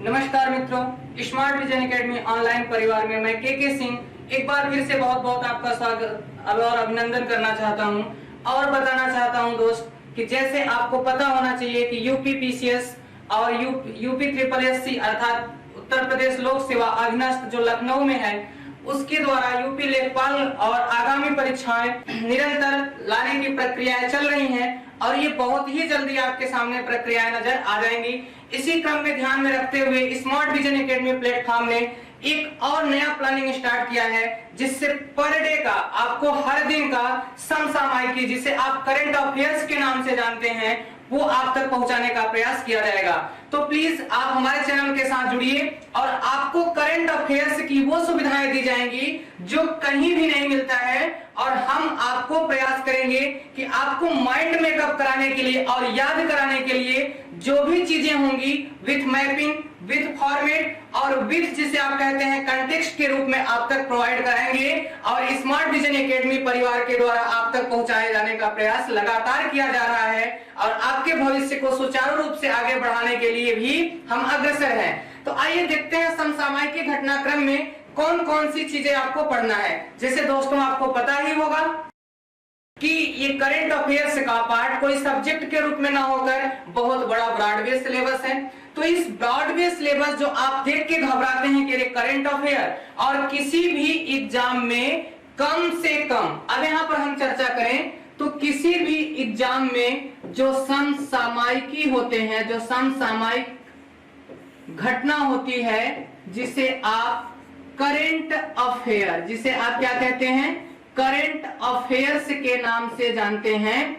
नमस्कार मित्रों, smart vision academy online परिवार में मैं के सिंह एक बार फिर से बहुत बहुत आपका स्वागत और अभिनंदन करना चाहता हूं और बताना चाहता हूं दोस्त कि जैसे आपको पता होना चाहिए कि यूपी पीसीएस और यूपी ट्रिपल एससी अर्थात उत्तर प्रदेश लोक सेवा अधीनस्थ जो लखनऊ में है उसके द्वारा यूपी लेखपाल और आगामी परीक्षाएं निरंतर लाने की प्रक्रियाएं चल रही हैं और ये बहुत ही जल्दी आपके सामने प्रक्रियाएं नजर आ जाएंगी। इसी क्रम में ध्यान में रखते हुए स्मार्ट विजन एकेडमी प्लेटफॉर्म ने एक और नया प्लानिंग स्टार्ट किया है जिससे पर डे का आपको हर दिन का समसामयिकी जिसे आप करंट अफेयर्स के नाम से जानते हैं वो आप तक पहुंचाने का प्रयास किया जाएगा। तो प्लीज आप हमारे चैनल के साथ जुड़िए और आपको करंट अफेयर्स की वो सुविधाएं दी जाएंगी जो कहीं भी नहीं मिलता है और हम आपको प्रयास करेंगे कि आपको माइंड मेकअप कराने के लिए और याद कराने के लिए जो भी चीजें होंगी विथ मैपिंग, विथ फॉर्मेट और विथ जिसे आप कहते हैं कंटेक्स्ट के रूप में आप तक प्रोवाइड कराएंगे और स्मार्ट विजन एकेडमी परिवार के द्वारा आप तक पहुंचाए जाने का प्रयास लगातार किया जा रहा है और आपके भविष्य को सुचारू रूप से आगे बढ़ाने के लिए भी हम अग्रसर हैं। तो आइए देखते हैं समसामयिक घटनाक्रम में कौन कौन सी चीजें आपको पढ़ना है। जैसे दोस्तों आपको पता ही होगा कि ये करंट अफेयर्स का पार्ट कोई सब्जेक्ट के रूप में ना होकर बहुत बड़ा ब्रॉडवे सिलेबस है। तो इस ब्रॉडवे सिलेबस जो आप देख के घबराते हैं कि करंट अफेयर और किसी भी एग्जाम में कम से कम, अब यहाँ पर हम चर्चा करें तो किसी भी एग्जाम में जो समसामयिकी होते हैं, जो समसामयिक घटना होती है जिसे आप करंट अफेयर, जिसे आप क्या कहते हैं, करंट अफेयर्स के नाम से जानते हैं।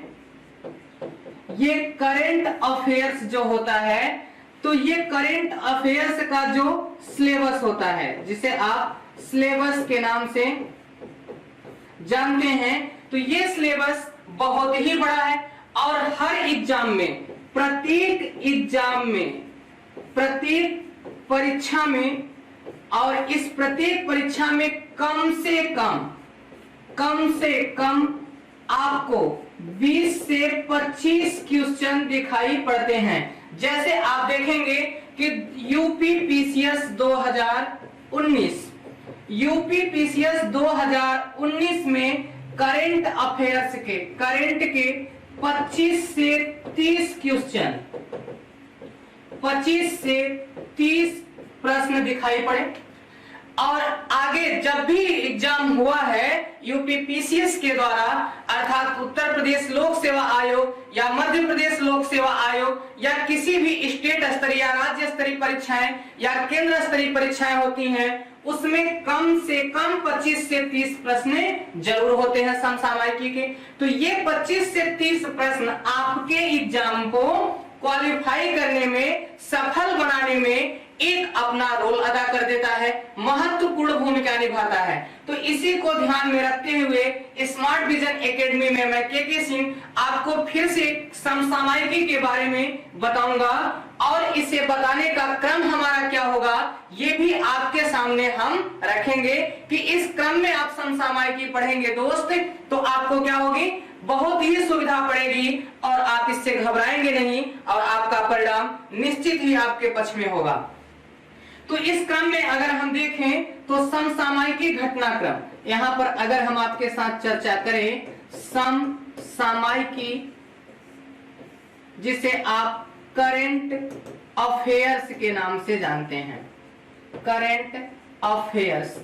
ये करंट अफेयर्स जो होता है तो ये करंट अफेयर्स का जो सिलेबस होता है जिसे आप सिलेबस के नाम से जानते हैं, तो ये सिलेबस बहुत ही बड़ा है और हर एग्जाम में, प्रत्येक एग्जाम में, प्रत्येक परीक्षा में और इस प्रत्येक परीक्षा में कम से कम आपको 20 से 25 क्वेश्चन दिखाई पड़ते हैं। जैसे आप देखेंगे कि यूपी पीसीएस 2019 में करंट अफेयर्स के, करंट के 25 से 30 क्वेश्चन, 25 से 30 प्रश्न दिखाई पड़े। और आगे जब भी एग्जाम हुआ है यूपी पीसीएस के द्वारा अर्थात उत्तर प्रदेश लोक सेवा आयोग या मध्य प्रदेश लोक सेवा आयोग या किसी भी स्टेट स्तरीय, राज्य स्तरीय परीक्षाएं या केंद्र स्तरीय परीक्षाएं होती हैं, उसमें कम से कम 25 से 30 प्रश्न जरूर होते हैं समसामयिकी के। तो ये 25 से 30 प्रश्न आपके एग्जाम को क्वालिफाई करने में, सफल बनाने में एक अपना रोल अदा कर देता है, महत्वपूर्ण भूमिका निभाता है। तो इसी को ध्यान में रखते हुए स्मार्ट विजन एकेडमी में मैं के सिंह आपको फिर से समसामयिकी के बारे में बताऊंगा और इसे बताने का क्रम हमारा क्या होगा ये भी आपके सामने हम रखेंगे कि इस क्रम में आप समसामयिकी पढ़ेंगे दोस्त तो आपको क्या होगी, बहुत ही सुविधा पड़ेगी और आप इससे घबराएंगे नहीं और आपका परिणाम निश्चित ही आपके पक्ष में होगा। तो इस क्रम में अगर हम देखें तो समसामयिकी घटनाक्रम, यहां पर अगर हम आपके साथ चर्चा करें समसामयिकी जिसे आप करंट अफेयर्स के नाम से जानते हैं, करंट अफेयर्स।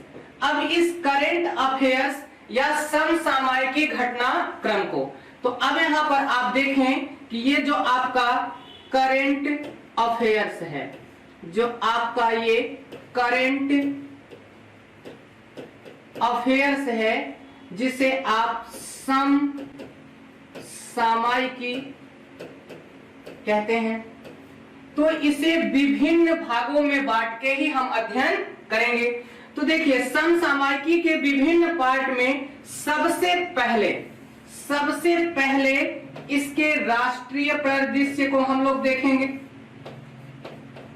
अब इस करंट अफेयर्स या समसामयिकी घटनाक्रम को, तो अब यहां पर आप देखें कि ये जो आपका करंट अफेयर्स है, जो आपका ये करंट अफेयर्स है जिसे आप समसामयिकी कहते हैं, तो इसे विभिन्न भागों में बांट के ही हम अध्ययन करेंगे। तो देखिए समसामयिकी के विभिन्न पार्ट में सबसे पहले इसके राष्ट्रीय परिदृश्य को हम लोग देखेंगे,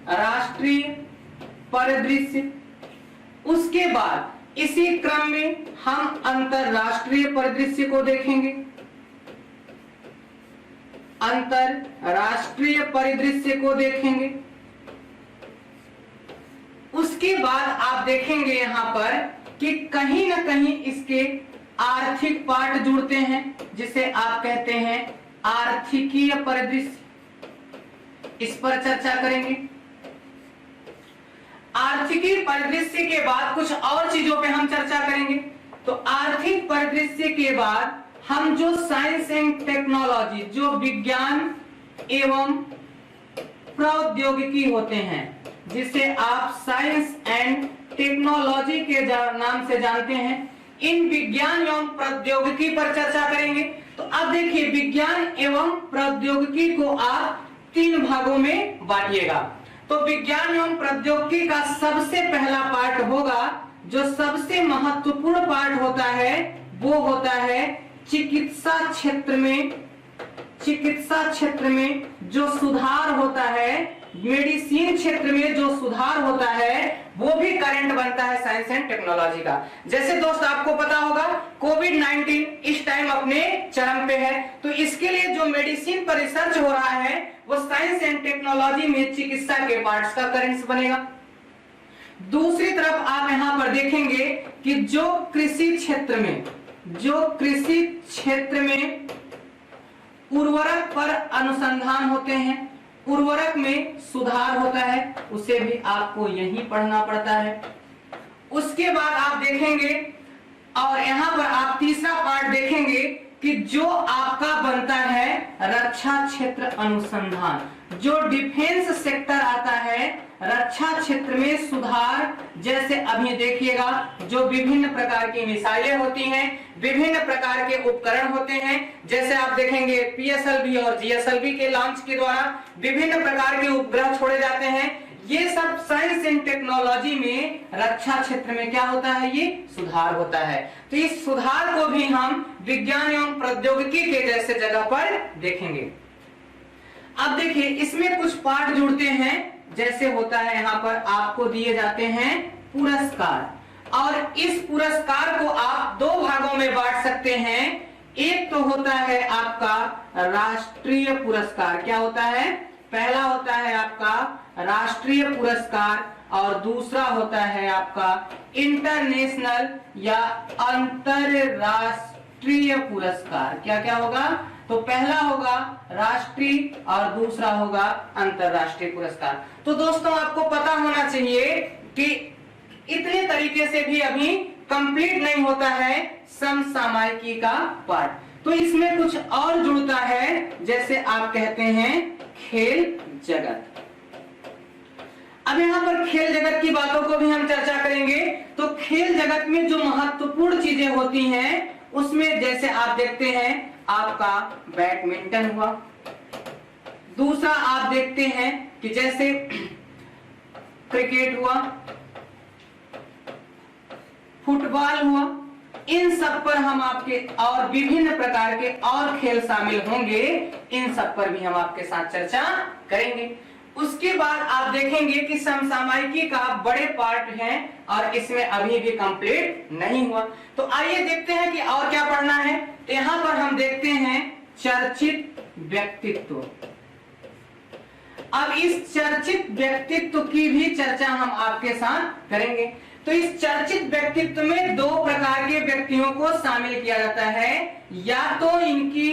राष्ट्रीय परिदृश्य। उसके बाद इसी क्रम में हम अंतरराष्ट्रीय परिदृश्य को देखेंगे, अंतरराष्ट्रीय परिदृश्य को देखेंगे। उसके बाद आप देखेंगे यहाँ पर कि कहीं ना कहीं इसके आर्थिक पार्ट जुड़ते हैं, जिसे आप कहते हैं आर्थिकीय परिदृश्य। इस पर चर्चा करेंगे। आर्थिकीय परिदृश्य के बाद कुछ और चीजों पे हम चर्चा करेंगे। तो आर्थिक परिदृश्य के बाद हम जो साइंस एंड टेक्नोलॉजी, जो विज्ञान एवं प्रौद्योगिकी होते हैं, जिसे आप साइंस एंड टेक्नोलॉजी के नाम से जानते हैं, इन विज्ञान एवं प्रौद्योगिकी पर चर्चा करेंगे। तो अब देखिए, विज्ञान एवं प्रौद्योगिकी को आप 3 भागों में बांटिएगा। तो विज्ञान एवं प्रौद्योगिकी का सबसे पहला पार्ट होगा, जो सबसे महत्वपूर्ण पार्ट होता है, वो होता है चिकित्सा क्षेत्र में जो सुधार होता है, मेडिसिन क्षेत्र में जो सुधार होता है, वो भी करंट बनता है साइंस एंड टेक्नोलॉजी का। जैसे दोस्त आपको पता होगा, कोविड-19 इस टाइम अपने चरम पे है, तो इसके लिए जो मेडिसिन पर रिसर्च हो रहा है, वो साइंस एंड टेक्नोलॉजी में चिकित्सा के पार्ट्स का करंट बनेगा। दूसरी तरफ आप यहां पर देखेंगे कि जो कृषि क्षेत्र में उर्वरक पर अनुसंधान होते हैं, उर्वरक में सुधार होता है, उसे भी आपको यहीं पढ़ना पड़ता है। उसके बाद आप देखेंगे, और यहां पर आप तीसरा पार्ट देखेंगे कि जो आपका बनता है रक्षा क्षेत्र अनुसंधान, जो डिफेंस सेक्टर आता है, रक्षा क्षेत्र में सुधार। जैसे अभी देखिएगा, जो विभिन्न प्रकार की मिसाइलें होती हैं, विभिन्न प्रकार के उपकरण होते हैं, जैसे आप देखेंगे PSLV और GSLV के लॉन्च के द्वारा विभिन्न प्रकार के उपग्रह छोड़े जाते हैं। ये सब साइंस एंड टेक्नोलॉजी में रक्षा क्षेत्र में क्या होता है, ये सुधार होता है। तो इस सुधार को भी हम विज्ञान एवं प्रौद्योगिकी के जैसे जगह पर देखेंगे। अब देखिए, इसमें कुछ पार्ट जुड़ते हैं, जैसे होता है यहाँ पर आपको दिए जाते हैं पुरस्कार, और इस पुरस्कार को आप 2 भागों में बांट सकते हैं। एक तो होता है आपका राष्ट्रीय पुरस्कार। क्या होता है? पहला होता है आपका राष्ट्रीय पुरस्कार, और दूसरा होता है आपका इंटरनेशनल या अंतरराष्ट्रीय पुरस्कार। क्या क्या होगा? तो पहला होगा राष्ट्रीय और दूसरा होगा अंतरराष्ट्रीय पुरस्कार। तो दोस्तों, आपको पता होना चाहिए कि इतने तरीके से भी अभी कंप्लीट नहीं होता है समसामयिकी का पार्ट। तो इसमें कुछ और जुड़ता है, जैसे आप कहते हैं खेल जगत। अब यहाँ पर खेल जगत की बातों को भी हम चर्चा करेंगे। तो खेल जगत में जो महत्वपूर्ण चीजें होती हैं, उसमें जैसे आप देखते हैं आपका बैडमिंटन हुआ, दूसरा आप देखते हैं कि जैसे क्रिकेट हुआ, फुटबॉल हुआ, इन सब पर हम आपके, और विभिन्न प्रकार के और खेल शामिल होंगे, इन सब पर भी हम आपके साथ चर्चा करेंगे। उसके बाद आप देखेंगे कि समसामयिकी का बड़े पार्ट हैं और इसमें अभी भी कंप्लीट नहीं हुआ। तो आइए देखते हैं कि और क्या पढ़ना है। तो यहाँ पर हम देखते हैं चर्चित व्यक्तित्व। अब इस चर्चित व्यक्तित्व की भी चर्चा हम आपके साथ करेंगे। तो इस चर्चित व्यक्तित्व में 2 प्रकार के व्यक्तियों को शामिल किया जाता है, या तो इनकी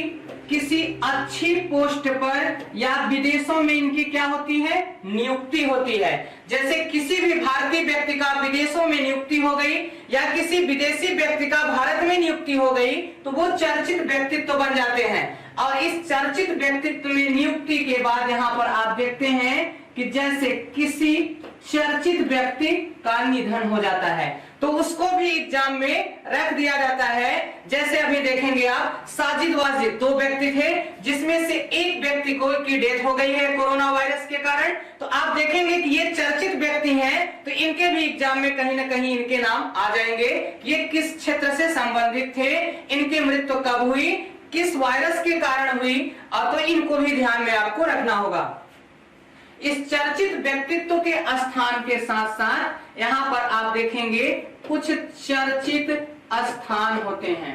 किसी अच्छी पोस्ट पर या विदेशों में इनकी क्या होती है, नियुक्ति होती है। जैसे किसी भी भारतीय व्यक्ति का विदेशों में नियुक्ति हो गई, या किसी विदेशी व्यक्ति का भारत में नियुक्ति हो गई, तो वो चर्चित व्यक्तित्व बन जाते हैं। और इस चर्चित व्यक्तित्व में नियुक्ति के बाद यहाँ पर आप देखते हैं कि जैसे किसी चर्चित व्यक्ति का निधन हो जाता है, तो उसको भी एग्जाम में रख दिया जाता है। जैसे अभी देखेंगे आप, साजिद वाजिद 2 व्यक्ति थे, जिसमें से एक व्यक्ति को की डेथ हो गई है कोरोना वायरस के कारण। तो आप देखेंगे कि ये चर्चित व्यक्ति हैं, तो इनके भी एग्जाम में कहीं ना कहीं इनके नाम आ जाएंगे। ये किस क्षेत्र से संबंधित थे, इनकी मृत्यु कब हुई, किस वायरस के कारण हुई, और तो इनको भी ध्यान में आपको रखना होगा। इस चर्चित व्यक्तित्व के स्थान के साथ साथ यहाँ पर आप देखेंगे कुछ चर्चित स्थान होते हैं,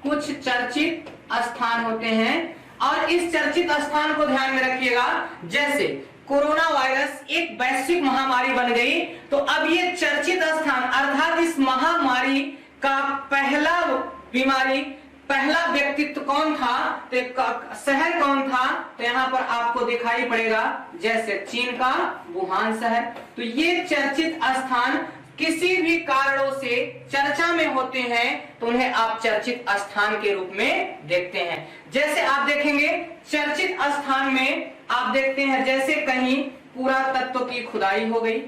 कुछ चर्चित स्थान होते हैं, और इस चर्चित स्थान को ध्यान में रखिएगा। जैसे कोरोना वायरस एक वैश्विक महामारी बन गई, तो अब ये चर्चित स्थान अर्थात इस महामारी का पहला व्यक्तित्व कौन था, तो शहर कौन था, तो यहाँ पर आपको दिखाई पड़ेगा जैसे चीन का वुहान शहर। तो ये चर्चित स्थान किसी भी कारणों से चर्चा में होते हैं तो उन्हें आप चर्चित स्थान के रूप में देखते हैं। जैसे आप देखेंगे चर्चित स्थान में आप देखते हैं जैसे कहीं पुरातत्व की खुदाई हो गई,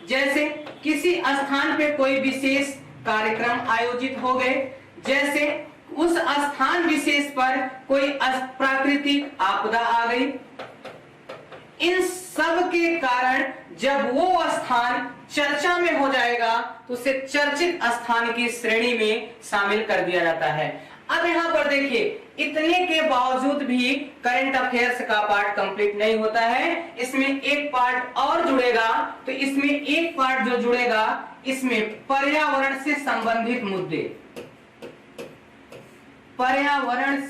जैसे किसी स्थान पे कोई विशेष कार्यक्रम आयोजित हो गए, जैसे उस स्थान विशेष पर कोई प्राकृतिक आपदा आ गई। इन सब के कारण जब वो स्थान चर्चा में हो जाएगा तो उसे चर्चित स्थान की श्रेणी में शामिल कर दिया जाता है। अब यहाँ पर देखिए, इतने के बावजूद भी करंट अफेयर्स का पार्ट कंप्लीट नहीं होता है, इसमें एक पार्ट और जुड़ेगा। तो इसमें एक पार्ट जो जुड़ेगा, इसमें पर्यावरण से संबंधित मुद्दे, पर्यावरण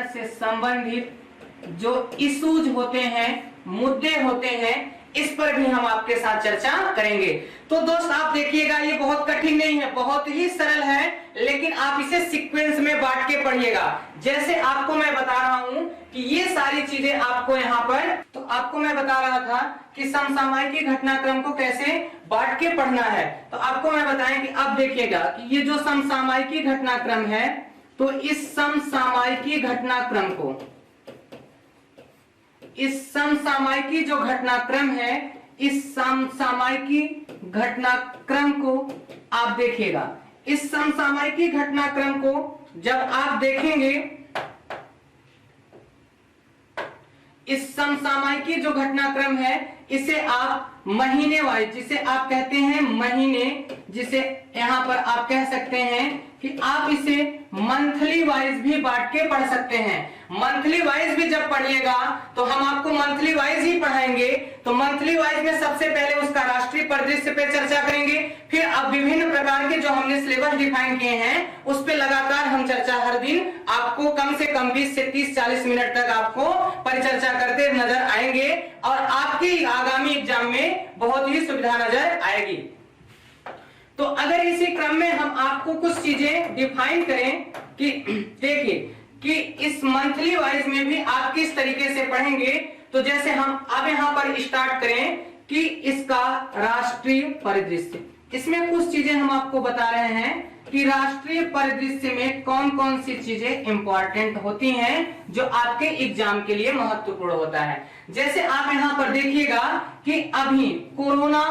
से संबंधित जो इश्यूज होते हैं, मुद्दे होते हैं, इस पर भी हम आपके साथ चर्चा करेंगे। तो दोस्त आप देखिएगा, ये बहुत कठिन नहीं है, बहुत ही सरल है, लेकिन आप इसे सीक्वेंस में बांट के पढ़िएगा। जैसे आपको मैं बता रहा हूं कि ये सारी चीजें आपको यहाँ पर, तो आपको मैं बता रहा था कि समसामयिक घटनाक्रम को कैसे बांट के पढ़ना है। तो आपको मैं बताएं कि अब देखिएगा कि ये जो समसामयिक घटनाक्रम है, तो इस समसामयिक घटनाक्रम को, इस समसामयिक जो घटनाक्रम है, इस समसामयिक घटनाक्रम को आप देखिएगा। इस समसामयिक घटनाक्रम को जब आप देखेंगे, इस समसामयिक जो घटनाक्रम है, इसे आप महीने वाइज, जिसे आप कहते हैं महीने, जिसे यहां पर आप कह सकते हैं कि आप इसे मंथली वाइज भी बांट के पढ़ सकते हैं। मंथली वाइज भी जब पढ़िएगा तो हम आपको मंथली वाइज ही पढ़ाएंगे। तो मंथली वाइज में सबसे पहले उसका राष्ट्रीय परिदृश्य पे चर्चा करेंगे, फिर अब विभिन्न प्रकार के जो हमने सिलेबस डिफाइन किए हैं उस पे लगातार हम चर्चा हर दिन आपको कम से कम 20 से 30-40 मिनट तक आपको परिचर्चा करते नजर आएंगे और आपके आगामी एग्जाम में बहुत ही सुविधा नजर आएगी। तो अगर इसी क्रम में हम आपको कुछ चीजें डिफाइन करें कि देखिए कि इस मंथली वाइज में भी आप किस तरीके से पढ़ेंगे, तो जैसे हम अब यहां पर स्टार्ट करें कि इसका राष्ट्रीय परिदृश्य, इसमें कुछ चीजें हम आपको बता रहे हैं कि राष्ट्रीय परिदृश्य में कौन कौन सी चीजें इंपॉर्टेंट होती हैं जो आपके एग्जाम के लिए महत्वपूर्ण होता है। जैसे आप यहां पर देखिएगा कि अभी कोरोना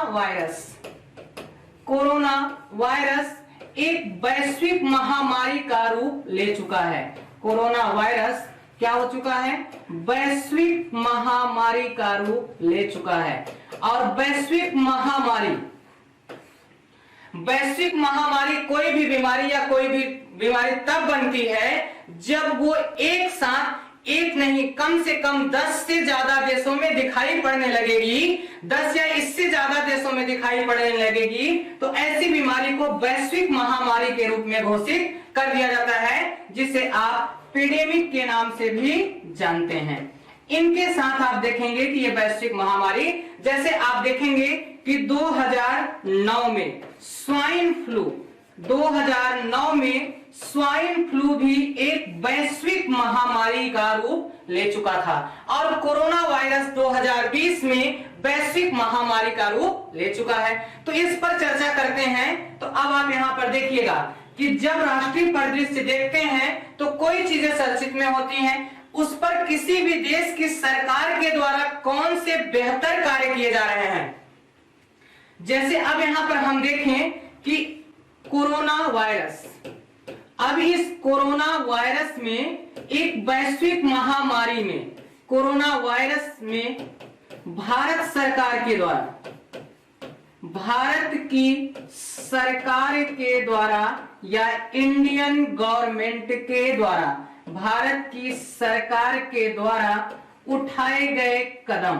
वायरस एक वैश्विक महामारी का रूप ले चुका है। कोरोना वायरस क्या हो चुका है? वैश्विक महामारी का रूप ले चुका है। और वैश्विक महामारी कोई भी बीमारी या कोई भी बीमारी तब बनती है जब वो एक साथ, एक नहीं कम से कम 10 से ज्यादा देशों में दिखाई पड़ने लगेगी, 10 या इससे ज्यादा देशों में दिखाई पड़ने लगेगी, तो ऐसी बीमारी को वैश्विक महामारी के रूप में घोषित कर दिया जाता है, जिसे आप पेंडेमिक के नाम से भी जानते हैं। इनके साथ आप देखेंगे कि ये वैश्विक महामारी, जैसे आप देखेंगे कि 2009 में स्वाइन फ्लू, 2009 में स्वाइन फ्लू भी एक वैश्विक महामारी का रूप ले चुका था और कोरोना वायरस 2020 में वैश्विक महामारी का रूप ले चुका है। तो इस पर चर्चा करते हैं। तो अब आप यहां पर देखिएगा कि जब राष्ट्रीय परिदृश्य देखते हैं तो कोई चीजें चर्चित में होती हैं, उस पर किसी भी देश की सरकार के द्वारा कौन से बेहतर कार्य किए जा रहे हैं। जैसे अब यहां पर हम देखें कि कोरोना वायरस, अब इस कोरोना वायरस में एक वैश्विक महामारी में, कोरोना वायरस में भारत सरकार के द्वारा, भारत की सरकार के द्वारा या इंडियन गवर्नमेंट के द्वारा, भारत की सरकार के द्वारा उठाए गए कदम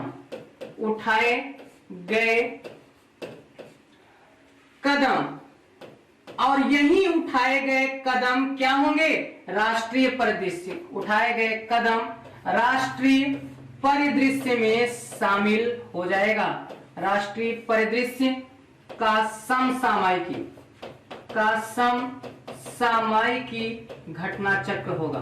और यही उठाए गए कदम क्या होंगे, राष्ट्रीय परिदृश्य, उठाए गए कदम राष्ट्रीय परिदृश्य में शामिल हो जाएगा। राष्ट्रीय परिदृश्य का समसामयिकी घटना चक्र होगा।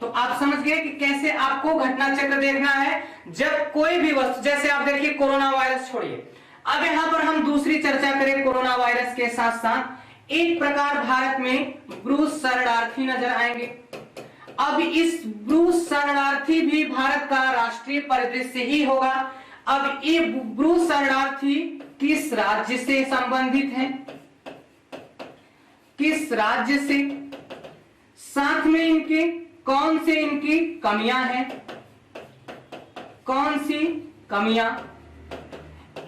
तो आप समझ गए कि कैसे आपको घटना चक्र देखना है। जब कोई भी वस्तु, जैसे आप देखिए कोरोना वायरस छोड़िए, अब यहां पर हम दूसरी चर्चा करें कोरोना वायरस के साथ साथ, एक प्रकार भारत में ब्रूस शरणार्थी नजर आएंगे। अब इस ब्रूस शरणार्थी भी भारत का राष्ट्रीय परिदृश्य ही होगा। अब ये ब्रूस शरणार्थी किस राज्य से संबंधित है, किस राज्य से, साथ में इनके कौन से इनकी कमियां हैं, कौन सी कमियां,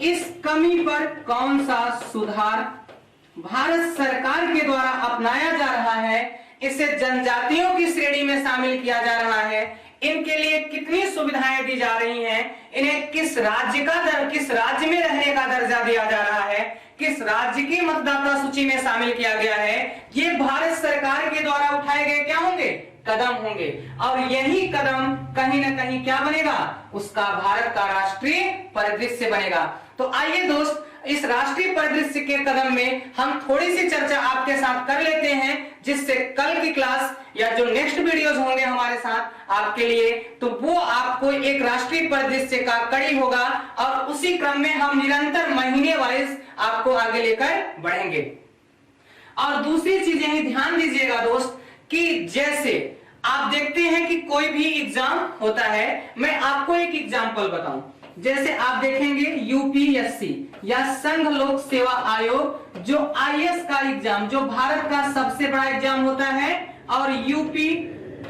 इस कमी पर कौन सा सुधार भारत सरकार के द्वारा अपनाया जा रहा है, इसे जनजातियों की श्रेणी में शामिल किया जा रहा है, इनके लिए कितनी सुविधाएं दी जा रही हैं, इन्हें किस राज्य में रहने का दर्जा दिया जा रहा है, किस राज्य की मतदाता सूची में शामिल किया गया है, ये भारत सरकार के द्वारा उठाए गए क्या होंगे, कदम होंगे। और यही कदम कहीं ना कहीं क्या बनेगा, उसका भारत का राष्ट्रीय परिदृश्य बनेगा। तो आइए दोस्त, इस राष्ट्रीय परिदृश्य के कदम में हम थोड़ी सी चर्चा आपके साथ कर लेते हैं, जिससे कल की क्लास या जो नेक्स्ट वीडियोस होंगे हमारे साथ आपके लिए, तो वो आपको एक राष्ट्रीय परिदृश्य का कड़ी होगा और उसी क्रम में हम निरंतर महीने वाइज आपको आगे लेकर बढ़ेंगे। और दूसरी चीज यही ध्यान दीजिएगा दोस्त कि जैसे आप देखते हैं कि कोई भी एग्जाम होता है, मैं आपको एक एग्जांपल बताऊं, जैसे आप देखेंगे यूपीएससी या संघ लोक सेवा आयोग, जो आईएएस का एग्जाम, जो भारत का सबसे बड़ा एग्जाम होता है, और यूपी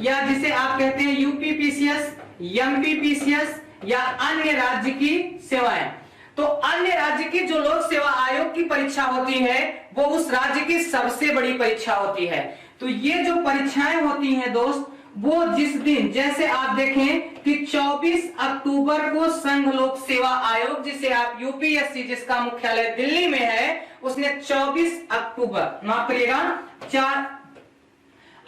या जिसे आप कहते हैं यूपीपीसीएस, एमपीपीसीएस या अन्य राज्य की सेवाएं, तो अन्य राज्य की जो लोक सेवा आयोग की परीक्षा होती है वो उस राज्य की सबसे बड़ी परीक्षा होती है। तो ये जो परीक्षाएं होती हैं दोस्त, वो जिस दिन, जैसे आप देखें कि 24 अक्टूबर को संघ लोक सेवा आयोग, जिसे आप यूपीएससी, जिसका मुख्यालय दिल्ली में है, उसने 24 अक्टूबर, माफ करिएगा 4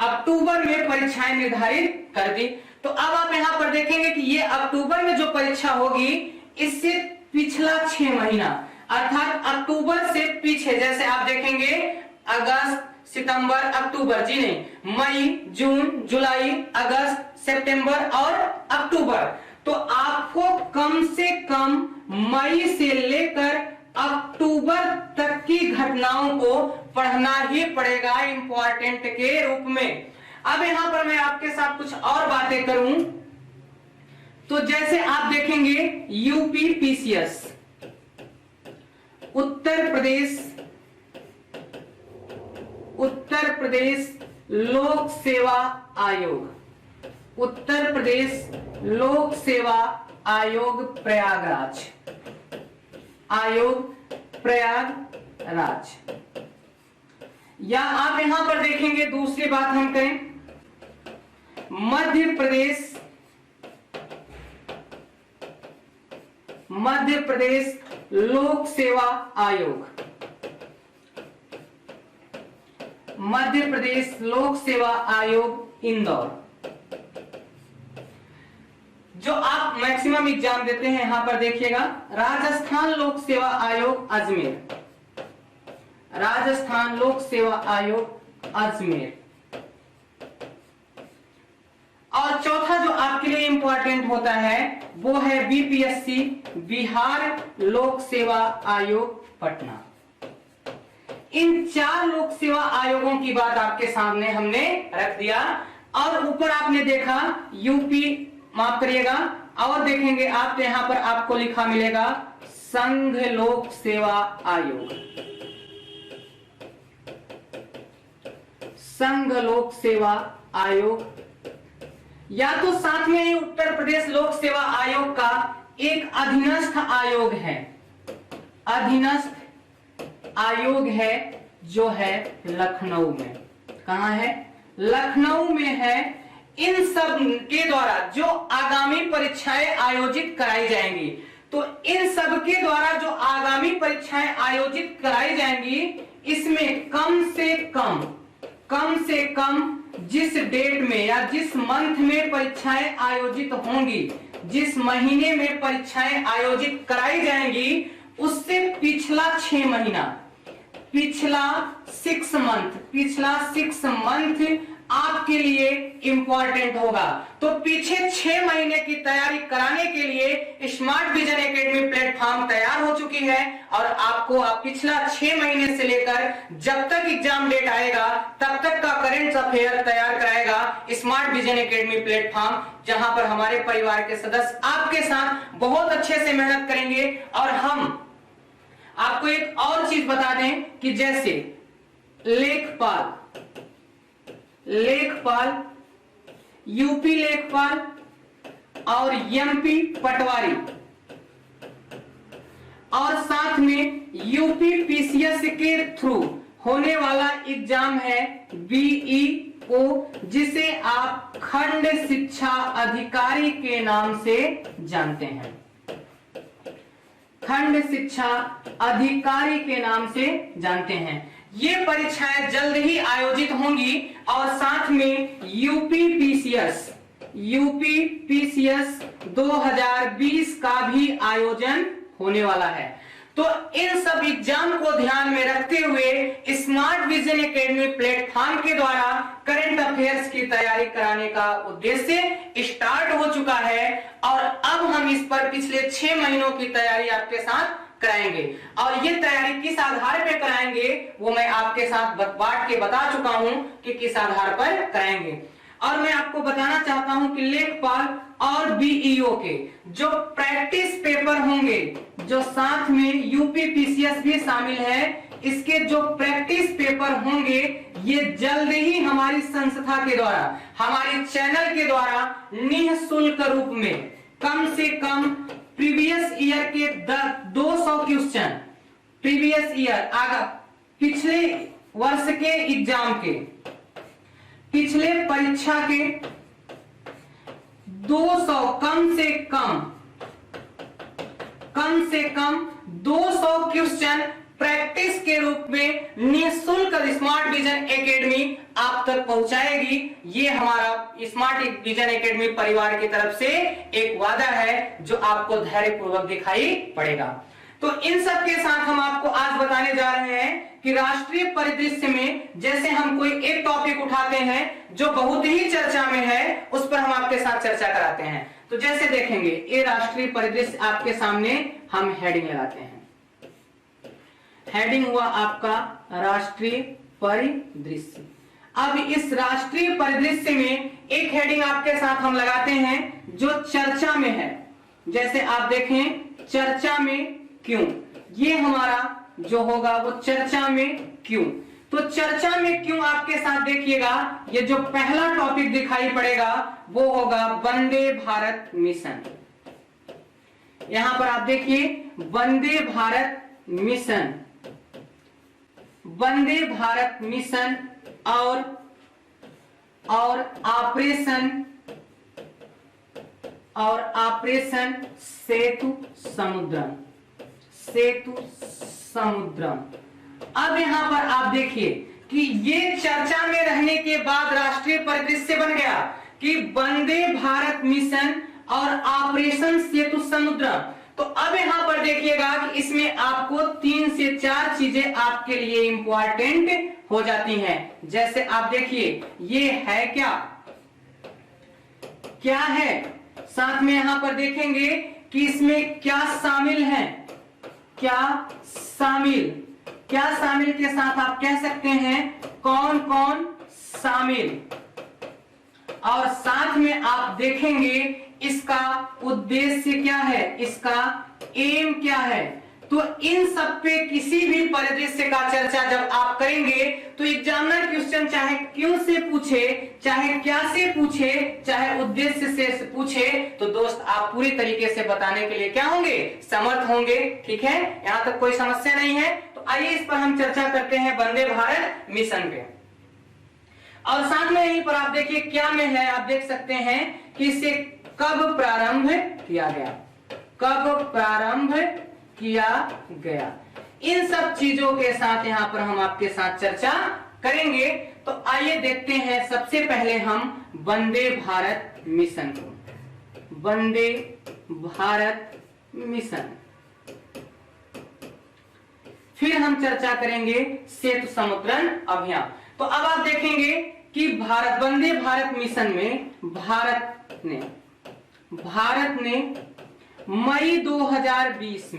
अक्टूबर में परीक्षाएं निर्धारित कर दी। तो अब आप यहां पर देखेंगे कि ये अक्टूबर में जो परीक्षा होगी, इससे पिछला 6 महीना अर्थात अक्टूबर से पीछे, जैसे आप देखेंगे अगस्त, सितंबर, अक्टूबर, जी नहीं, मई, जून, जुलाई, अगस्त, सितंबर और अक्टूबर, तो आपको कम से कम मई से लेकर अक्टूबर तक की घटनाओं को पढ़ना ही पड़ेगा इंपॉर्टेंट के रूप में। अब यहां पर मैं आपके साथ कुछ और बातें करूं, तो जैसे आप देखेंगे यूपीपीसीएस, उत्तर प्रदेश लोक सेवा आयोग, उत्तर प्रदेश लोक सेवा आयोग प्रयागराज, या आप यहां पर देखेंगे, दूसरी बात हम करें, मध्य प्रदेश लोक सेवा आयोग, मध्य प्रदेश लोक सेवा आयोग इंदौर। जो आप मैक्सिमम एग्जाम देते हैं यहां पर देखिएगा, राजस्थान लोक सेवा आयोग अजमेर, राजस्थान लोक सेवा आयोग अजमेर। और चौथा जो आपके लिए इंपॉर्टेंट होता है वो है बीपीएससी, बिहार लोक सेवा आयोग पटना। इन 4 लोक सेवा आयोगों की बात आपके सामने हमने रख दिया, और ऊपर आपने देखा यूपी, माफ करिएगा, और देखेंगे आप तो यहां पर आपको लिखा मिलेगा संघ लोक सेवा आयोग, संघ लोक सेवा आयोग, या तो साथ में ही उत्तर प्रदेश लोक सेवा आयोग का एक अधीनस्थ आयोग है, अधीनस्थ आयोग है जो है लखनऊ में। कहां है? लखनऊ में है। इन सब के द्वारा जो आगामी परीक्षाएं आयोजित कराई जाएंगी, तो इन सब के द्वारा जो आगामी परीक्षाएं आयोजित कराई जाएंगी, इसमें कम से कम जिस डेट में या जिस मंथ में परीक्षाएं आयोजित होंगी, जिस महीने में परीक्षाएं आयोजित कराई जाएंगी, उससे पिछला 6 महीना, पिछला 6 मंथ आपके लिए इंपॉर्टेंट होगा। तो पीछे 6 महीने की तैयारी कराने के लिए स्मार्ट विजन एकेडमी प्लेटफॉर्म तैयार हो चुकी है और आपको पिछला 6 महीने से लेकर जब तक एग्जाम डेट आएगा तब तक का करंट अफेयर तैयार कराएगा स्मार्ट विजन एकेडमी प्लेटफॉर्म, जहां पर हमारे परिवार के सदस्य आपके साथ बहुत अच्छे से मेहनत करेंगे। और हम आपको एक और चीज बता दें कि जैसे लेखपाल, यूपी लेखपाल और एमपी पटवारी और साथ में यूपी पीसीएस के थ्रू होने वाला एग्जाम है बीईओ, जिसे आप खंड शिक्षा अधिकारी के नाम से जानते हैं। खंड शिक्षा अधिकारी के नाम से जानते हैं। ये परीक्षाएं जल्द ही आयोजित होंगी और साथ में यूपी पीसीएस 2020 का भी आयोजन होने वाला है। तो इन सब एग्जाम को ध्यान में रखते हुए स्मार्ट विजन एकेडमी प्लेटफॉर्म के द्वारा करंट अफेयर्स की तैयारी कराने का उद्देश्य स्टार्ट हो चुका है और अब हम इस पर पिछले 6 महीनों की तैयारी आपके साथ कराएंगे। और ये तैयारी किस आधार पर कराएंगे वो मैं आपके साथ बांट के बता चुका हूं कि किस आधार पर कराएंगे। और मैं आपको बताना चाहता हूं कि लेखपाल और बीईओ के जो प्रैक्टिस पेपर होंगे, जो साथ में यूपी पीसीएस भी शामिल है, इसके जो प्रैक्टिस पेपर होंगे ये जल्द ही हमारी संस्था के द्वारा, हमारे चैनल के द्वारा निःशुल्क रूप में कम से कम प्रीवियस ईयर के 200 क्वेश्चन, प्रीवियस ईयर पिछले वर्ष के एग्जाम के, पिछले परीक्षा के 200 कम से कम 200 क्वेश्चन प्रैक्टिस के रूप में निःशुल्क स्मार्ट विजन एकेडमी आप तक पहुंचाएगी। ये हमारा स्मार्ट विजन एकेडमी परिवार की तरफ से एक वादा है जो आपको धैर्यपूर्वक दिखाई पड़ेगा। तो इन सब के साथ हम आपको आज बताने जा रहे हैं कि राष्ट्रीय परिदृश्य में जैसे हम कोई एक टॉपिक उठाते हैं जो बहुत ही चर्चा में है, उस पर हम आपके साथ चर्चा कराते हैं। तो जैसे देखेंगे ये राष्ट्रीय परिदृश्य आपके सामने हम हेडिंग लगाते हैं। हेडिंग हुआ आपका राष्ट्रीय परिदृश्य। अब इस राष्ट्रीय परिदृश्य में एक हेडिंग आपके साथ हम लगाते हैं जो चर्चा में है। जैसे आप देखें चर्चा में क्यों, ये हमारा जो होगा वो चर्चा में क्यों। तो चर्चा में क्यों आपके साथ देखिएगा, ये जो पहला टॉपिक दिखाई पड़ेगा वो होगा वंदे भारत मिशन। यहां पर आप देखिए वंदे भारत मिशन, वंदे भारत मिशन और ऑपरेशन सेतु समुद्रम। अब यहां पर आप देखिए कि ये चर्चा में रहने के बाद राष्ट्रीय परिदृश्य बन गया कि वंदे भारत मिशन और ऑपरेशन सेतु समुद्रम। तो अब यहां पर देखिएगा कि इसमें आपको 3 से 4 चीजें आपके लिए इंपॉर्टेंट हो जाती हैं। जैसे आप देखिए ये है क्या है, साथ में यहां पर देखेंगे कि इसमें क्या शामिल है, क्या शामिल के साथ आप कह सकते हैं कौन कौन शामिल, और साथ में आप देखेंगे इसका उद्देश्य क्या है, इसका एम क्या है। तो इन सब पे किसी भी परिदृश्य का चर्चा जब आप करेंगे तो एग्जामिनर क्वेश्चन चाहे क्यों से पूछे, चाहे क्या से पूछे, चाहे उद्देश्य से पूछे, तो दोस्त आप पूरी तरीके से बताने के लिए क्या होंगे, समर्थ होंगे। ठीक है, यहां तक कोई समस्या नहीं है। तो आइए इस पर हम चर्चा करते हैं वंदे भारत मिशन पे। और साथ में यहीं पर आप देखिए क्या में है, आप देख सकते हैं कि इसे कब प्रारंभ किया गया, कब प्रारंभ किया गया। इन सब चीजों के साथ यहाँ पर हम आपके साथ चर्चा करेंगे। तो आइए देखते हैं सबसे पहले हम वंदे भारत मिशन को। वंदे भारत मिशन, फिर हम चर्चा करेंगे सेतु समुद्रन अभियान। तो अब आप देखेंगे कि वंदे भारत मिशन में भारत ने मई 2020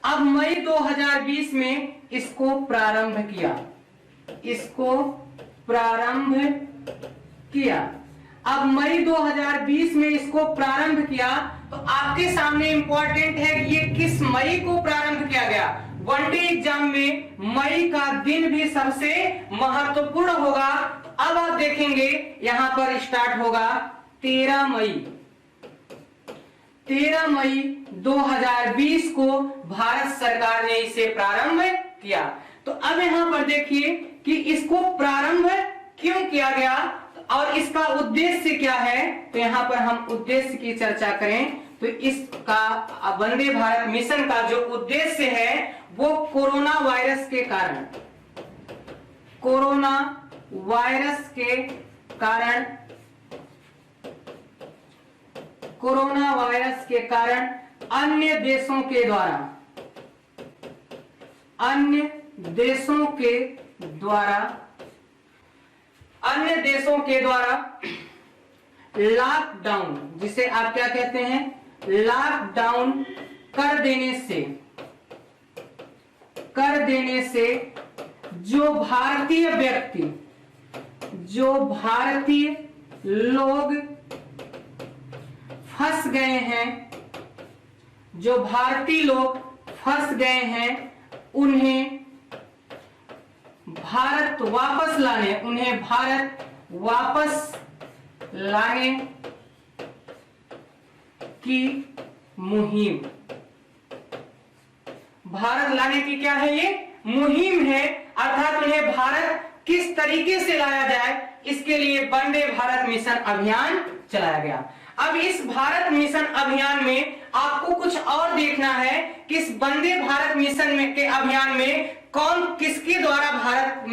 अब मई 2020 में इसको प्रारंभ किया। अब मई 2020 में इसको प्रारंभ किया। तो आपके सामने इंपॉर्टेंट है कि ये किस मई को प्रारंभ किया गया। वनडे एग्जाम में मई का दिन भी सबसे महत्वपूर्ण होगा। तो अब आप देखेंगे यहां पर स्टार्ट होगा 13 मई 2020 को भारत सरकार ने इसे प्रारंभ किया। तो अब यहां पर देखिए कि इसको प्रारंभ क्यों किया गया और इसका उद्देश्य क्या है। तो यहां पर हम उद्देश्य की चर्चा करें तो इसका वंदे भारत मिशन का जो उद्देश्य है वो कोरोना वायरस के कारण अन्य देशों के द्वारा लॉकडाउन, जिसे आप क्या कहते हैं, लॉकडाउन कर देने से जो भारतीय लोग फंस गए हैं, उन्हें भारत वापस लाने की मुहिम। भारत लाने की क्या है, ये मुहिम है। अर्थात उन्हें भारत किस तरीके से लाया जाए, इसके लिए वंदे भारत मिशन अभियान चलाया गया। अब इस भारत मिशन अभियान में आपको कुछ और देखना है कि इस वंदे भारत मिशन के अभियान में कौन किसके द्वारा भारत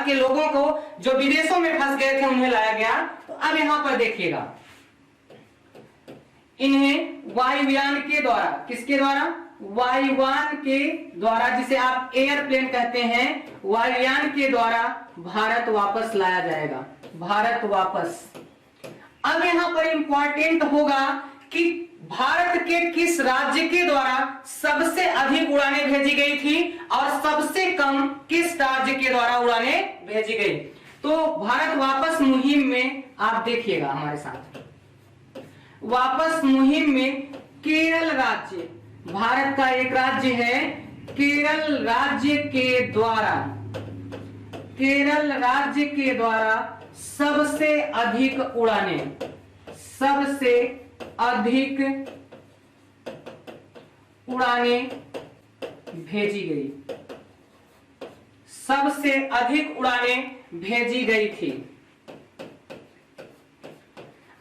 के लोगों को जो विदेशों में फंस गए थे उन्हें लाया गया। तो अब यहां पर देखिएगा, इन्हें वायुयान के द्वारा, किसके द्वारा, वायुयान के द्वारा, जिसे आप एयरप्लेन कहते हैं, वायुयान के द्वारा भारत वापस लाया जाएगा। भारत वापस। अब यहां पर इंपॉर्टेंट होगा कि भारत के किस राज्य के द्वारा सबसे अधिक उड़ानें भेजी गई थी और सबसे कम किस राज्य के द्वारा उड़ानें भेजी गई। तो भारत वापस मुहिम में आप देखिएगा हमारे साथ, वापस मुहिम में केरल राज्य, भारत का एक राज्य है, केरल राज्य के द्वारा सबसे अधिक उड़ानें भेजी गई थी।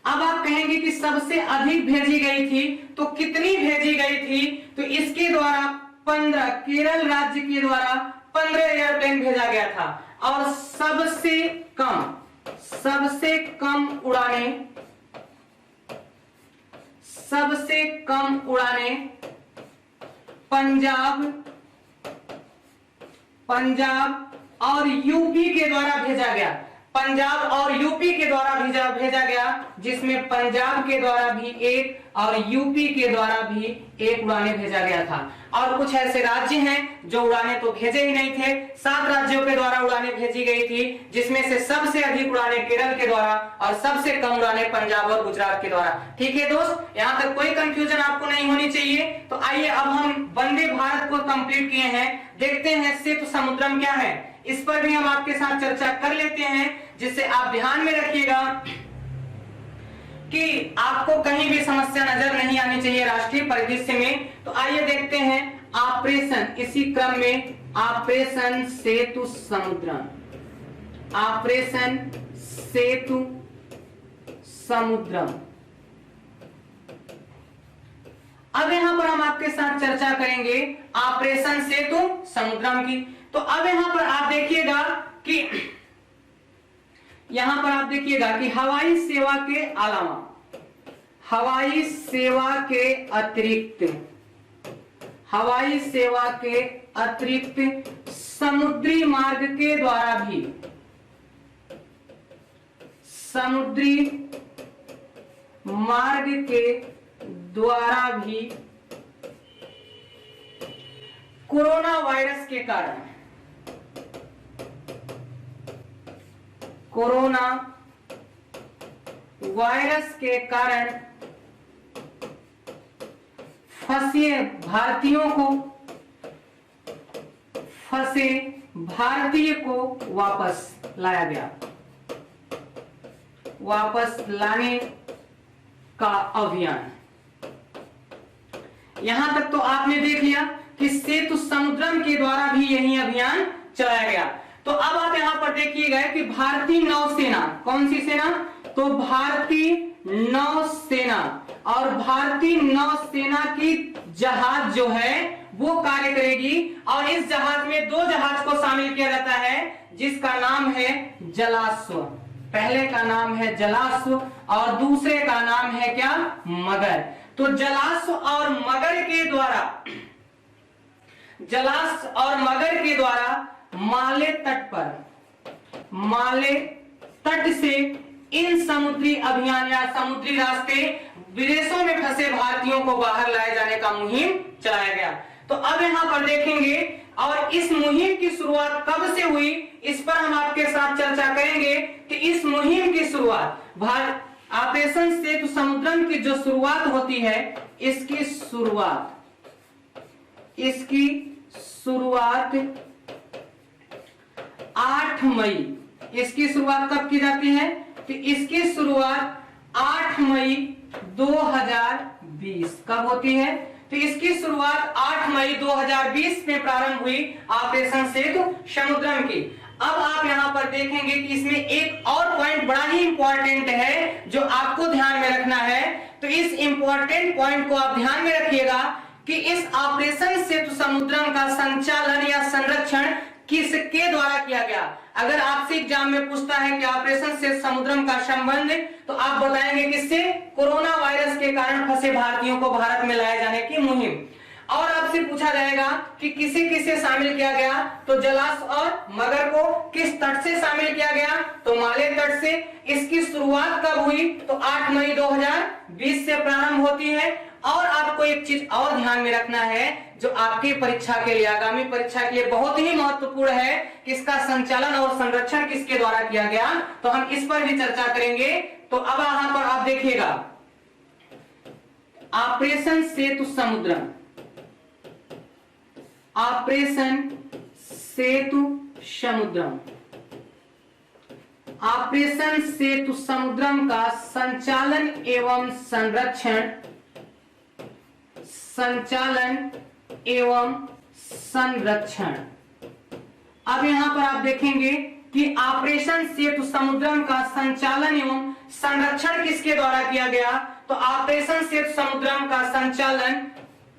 अब आप कहेंगे कि सबसे अधिक भेजी गई थी तो कितनी भेजी गई थी। तो इसके द्वारा 15, केरल राज्य के द्वारा 15 एयरप्लेन भेजा गया था और सबसे कम उड़ानें पंजाब और यूपी के द्वारा भेजा गया। पंजाब और यूपी के द्वारा भेजा गया, जिसमें पंजाब के द्वारा भी एक और यूपी के द्वारा भी एक उड़ानें भेजा गया था। और कुछ ऐसे राज्य हैं जो उड़ानें तो भेजे ही नहीं थे। 7 राज्यों के द्वारा उड़ानें भेजी गई थी, जिसमें से सबसे अधिक उड़ानें केरल के द्वारा और सबसे कम उड़ानें पंजाब और गुजरात के द्वारा। ठीक है दोस्त, यहाँ तक कोई कंफ्यूजन आपको नहीं होनी चाहिए। तो आइए अब हम वंदे भारत को कंप्लीट किए हैं, देखते हैं सेतु समुद्रम क्या है, इस पर भी हम आपके साथ चर्चा कर लेते हैं, जिससे आप ध्यान में रखिएगा कि आपको कहीं भी समस्या नजर नहीं आनी चाहिए राष्ट्रीय परिदृश्य में। तो आइए देखते हैं ऑपरेशन, इसी क्रम में ऑपरेशन सेतु समुद्रम, ऑपरेशन सेतु समुद्रम। अब यहां पर हम आपके साथ चर्चा करेंगे ऑपरेशन सेतु समुद्रम की। तो अब यहां पर आप देखिएगा कि हवाई सेवा के अलावा, हवाई सेवा के अतिरिक्त समुद्री मार्ग के द्वारा भी कोरोना वायरस के कारण फंसे भारतीय को वापस लाया गया। वापस लाने का अभियान। यहां तक तो आपने देख लिया कि सेतु समुद्रम के द्वारा भी यही अभियान चलाया गया। तो अब आप यहां पर देखिएगा कि भारतीय नौसेना, कौन सी सेना? तो भारतीय नौसेना, और भारतीय नौसेना की जहाज जो है वो कार्य करेगी। और इस जहाज में 2 जहाज को शामिल किया जाता है जिसका नाम है जलाश्व। पहले का नाम है जलाश्व और दूसरे का नाम है क्या? मगर। तो जलाश्व और मगर के द्वारा माले तट से इन समुद्री अभियान या समुद्री रास्ते विदेशों में फंसे भारतीयों को बाहर लाए जाने का मुहिम चलाया गया। तो अब यहां पर देखेंगे, और इस मुहिम की शुरुआत कब से हुई, इस पर हम आपके साथ चर्चा करेंगे कि इस मुहिम की शुरुआत ऑपरेशन सेतु समुद्रम की जो शुरुआत होती है, इसकी शुरुआत 8 मई। इसकी शुरुआत कब की जाती है? तो इसकी शुरुआत 8 मई 2020 कब होती है? तो इसकी शुरुआत 8 मई 2020 में प्रारंभ हुई ऑपरेशन सेतु समुद्रम की। अब आप यहां पर देखेंगे कि इसमें एक और पॉइंट बड़ा ही इंपॉर्टेंट है जो आपको ध्यान में रखना है। तो इस इंपॉर्टेंट पॉइंट को आप ध्यान में रखिएगा कि इस ऑपरेशन सेतु समुद्रम का संचालन या संरक्षण किसके द्वारा किया गया। अगर आपसे एग्जाम में पूछता है कि ऑपरेशन सेतु समुद्रम का संबंध, तो आप बताएंगे किससे? कोरोना वायरस के कारण फंसे भारतीयों को भारत में लाए जाने की मुहिम। और आपसे पूछा जाएगा कि किसे किसे शामिल किया गया, तो जलाश्व और मगर को किस तट से शामिल किया गया, तो माले तट से। इसकी शुरुआत कब हुई, तो 8 मई 2020 से प्रारंभ होती है। और आपको एक चीज और ध्यान में रखना है जो आपकी परीक्षा के लिए, आगामी परीक्षा के लिए बहुत ही महत्वपूर्ण है कि इसका संचालन और संरक्षण किसके द्वारा किया गया। तो हम इस पर भी चर्चा करेंगे। तो अब यहां पर आप देखिएगा ऑपरेशन सेतु समुद्रम, ऑपरेशन सेतु समुद्रम, ऑपरेशन सेतु समुद्रम का संचालन एवं संरक्षण। अब यहां पर आप देखेंगे कि ऑपरेशन सेतु समुद्रम का संचालन एवं संरक्षण किसके द्वारा किया गया। तो ऑपरेशन सेतु समुद्रम का संचालन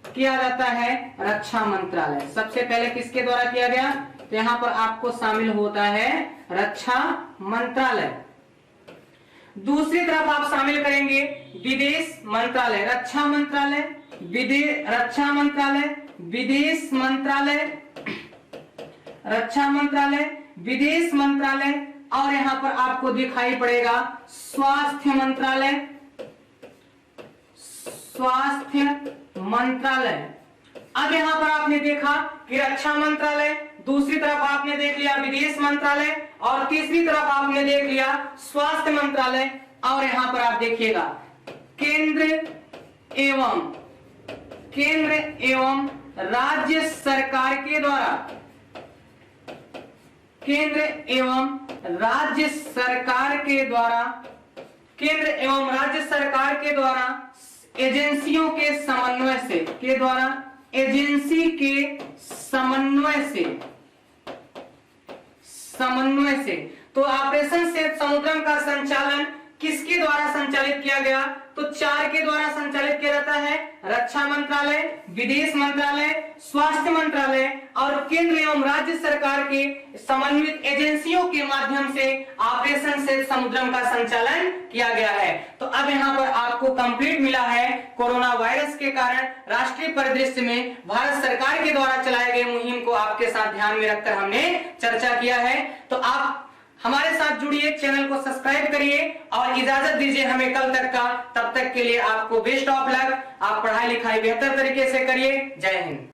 किया जाता है रक्षा मंत्रालय। सबसे पहले किसके द्वारा किया गया, तो यहां पर आपको शामिल होता है रक्षा मंत्रालय। दूसरी तरफ आप शामिल करेंगे विदेश मंत्रालय, रक्षा मंत्रालय, रक्षा मंत्रालय, विदेश मंत्रालय, रक्षा मंत्रालय, विदेश मंत्रालय, और यहां पर आपको दिखाई पड़ेगा स्वास्थ्य मंत्रालय, स्वास्थ्य मंत्रालय। अब यहां पर आपने देखा कि रक्षा मंत्रालय, दूसरी तरफ आपने देख लिया विदेश मंत्रालय, और तीसरी तरफ आपने देख लिया स्वास्थ्य मंत्रालय। और यहां पर आप देखिएगा केंद्र एवं राज्य सरकार के द्वारा, केंद्र एवं राज्य सरकार के द्वारा एजेंसियों के समन्वय से, तो ऑपरेशन सेतु समुद्रम का संचालन किसके द्वारा संचालित किया गया? तो 4 के द्वारा संचालित किया जाता है। रक्षा मंत्रालय, विदेश मंत्रालय, स्वास्थ्य मंत्रालय और केंद्र एवं राज्य सरकार के समन्वित एजेंसियों के माध्यम से ऑपरेशन सेफ समुद्रम का संचालन किया गया है। तो अब यहाँ पर आपको कंप्लीट मिला है कोरोना वायरस के कारण राष्ट्रीय परिदृश्य में भारत सरकार के द्वारा चलाए गए मुहिम को आपके साथ ध्यान में रखकर हमने चर्चा किया है। तो आप हमारे साथ जुड़िए, चैनल को सब्सक्राइब करिए और इजाजत दीजिए हमें कल तक का। तब तक के लिए आपको बेस्ट ऑफ लक। आप पढ़ाई लिखाई बेहतर तरीके से करिए। जय हिंद।